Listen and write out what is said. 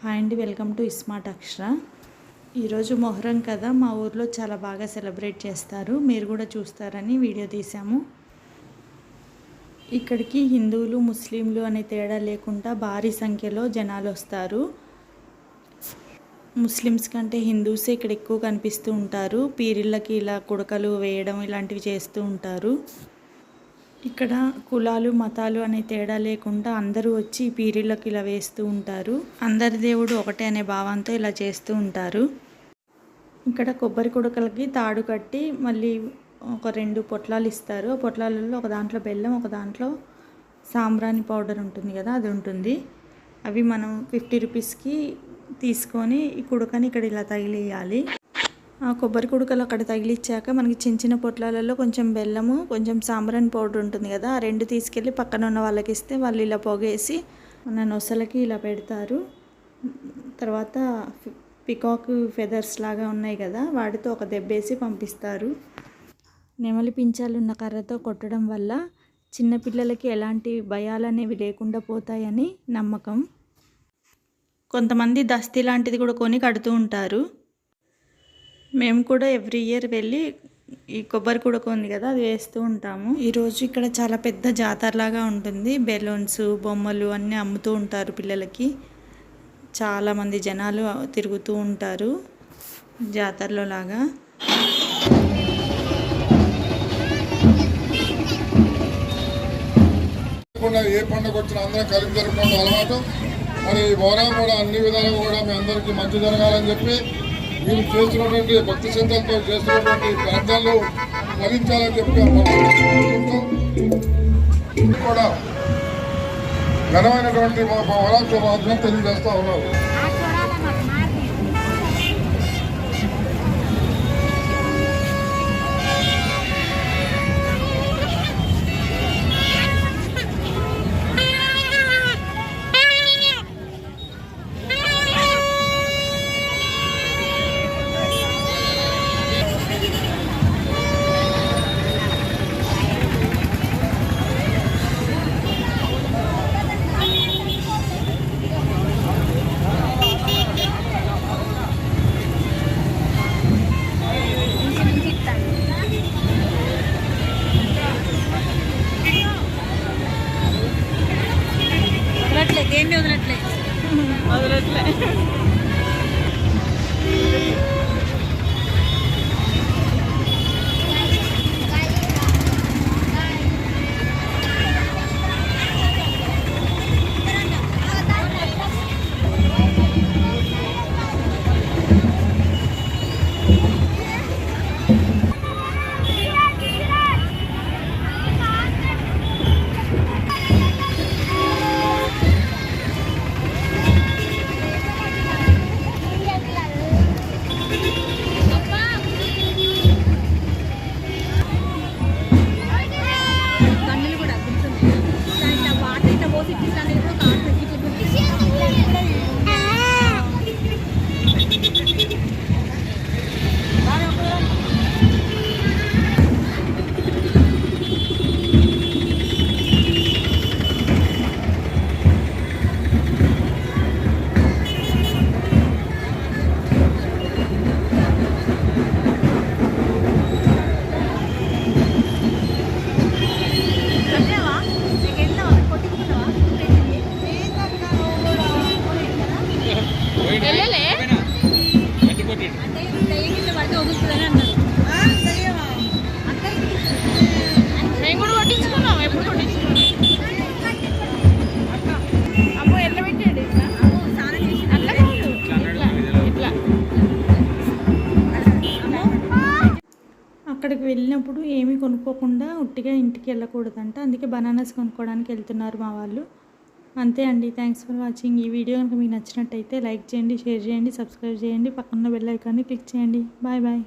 Hi అండి, welcome to smart అక్షర. ఈరోజు మొహరం కదా, మా ఊర్లో చాలా బాగా సెలబ్రేట్ చేస్తారు. మీరు కూడా చూస్తారని వీడియో తీసాము. ఇక్కడికి హిందువులు ముస్లింలు అనే తేడా లేకుండా భారీ సంఖ్యలో జనాలు వస్తారు. ముస్లిమ్స్ కంటే హిందూసే ఇక్కడ ఎక్కువ కనిపిస్తూ ఉంటారు. పీరిళ్ళకి ఇలా కుడకలు వేయడం ఇలాంటివి చేస్తూ ఉంటారు. ఇక్కడ కులాలు మతాలు అనే తేడా లేకుండా అందరూ వచ్చి పీరీలకు ఇలా వేస్తూ ఉంటారు. అందరి దేవుడు ఒకటే అనే భావంతో ఇలా చేస్తూ ఉంటారు. ఇక్కడ కొబ్బరి కుడకలకి తాడు కట్టి మళ్ళీ ఒక 2 పొట్లాలు ఇస్తారు. ఆ పొట్లాలలో ఒక దాంట్లో బెల్లం, ఒక దాంట్లో సాంబ్రాణి పౌడర్ ఉంటుంది కదా, అది ఉంటుంది. అవి మనం 50 రూపీస్కి తీసుకొని ఈ కుడకని ఇక్కడ ఇలా తగిలేయాలి. ఆ కొబ్బరి కుడకలు అక్కడ తగిలిచ్చాక మనకి చిన్న చిన్న పొట్లాలలో కొంచెం బెల్లము, కొంచెం సాంబ్రాణి పౌడర్ ఉంటుంది కదా, ఆ 2 తీసుకెళ్ళి పక్కన ఉన్న వాళ్ళకి ఇస్తే వాళ్ళు ఇలా పొగేసి మన నొసలకి ఇలా పెడతారు. తర్వాత పికాక్ ఫెదర్స్ లాగా ఉన్నాయి కదా, వాటితో ఒక దెబ్బేసి పంపిస్తారు. నెమలి పించాలు ఉన్న కర్రతో కొట్టడం వల్ల చిన్నపిల్లలకి ఎలాంటి భయాలు అనేవి లేకుండా పోతాయని నమ్మకం. కొంతమంది దస్తీ లాంటిది కూడా కొని కడుతూ ఉంటారు. మేము కూడా ఎవ్రీ ఇయర్ వెళ్ళి ఈ కొబ్బరి కుడక ఉంది కదా, అది వేస్తూ ఉంటాము. ఈరోజు ఇక్కడ చాలా పెద్ద జాతరలాగా ఉంటుంది. బెలూన్స్, బొమ్మలు అన్నీ అమ్ముతూ ఉంటారు పిల్లలకి. చాలామంది జనాలు తిరుగుతూ ఉంటారు జాతరలో లాగా. ఏ పండుగ వచ్చినా అందరం కలిపి జరుపుకోవడం అలవాటు. మరి బోరా కూడా అన్ని విధాలుగా కూడా మీ అందరికీ మంచి జరగాలని చెప్పి మీరు చేస్తున్నటువంటి భక్తి చింతలతో చేస్తున్నటువంటి ప్రార్థనలు ఫలించాలని చెప్పి కూడా ఘనమైనటువంటి మా వరాత్మ తెలియజేస్తూ ఉన్నారు. దేన్ని వదలట్లే మేము కూడా కొట్టించుకున్నాం. ఎప్పుడు కొట్టించుకున్నాం? అమ్మో ఎట్లా పెట్టాడు ఇట్లా ఇట్లా. అక్కడికి వెళ్ళినప్పుడు ఏమీ కొనుక్కోకుండా ఉట్టిగా ఇంటికి వెళ్ళకూడదంట. అందుకే బనానాస్ కొనుక్కోవడానికి వెళ్తున్నారు మా వాళ్ళు. అంతే అండి. Thanks for watching. ఈ వీడియో కనుక మీకు నచ్చినట్టయితే లైక్ చేయండి, షేర్ చేయండి, సబ్స్క్రైబ్ చేయండి, పక్కన బెల్ ఐకాన్ని క్లిక్ చేయండి. Bye bye.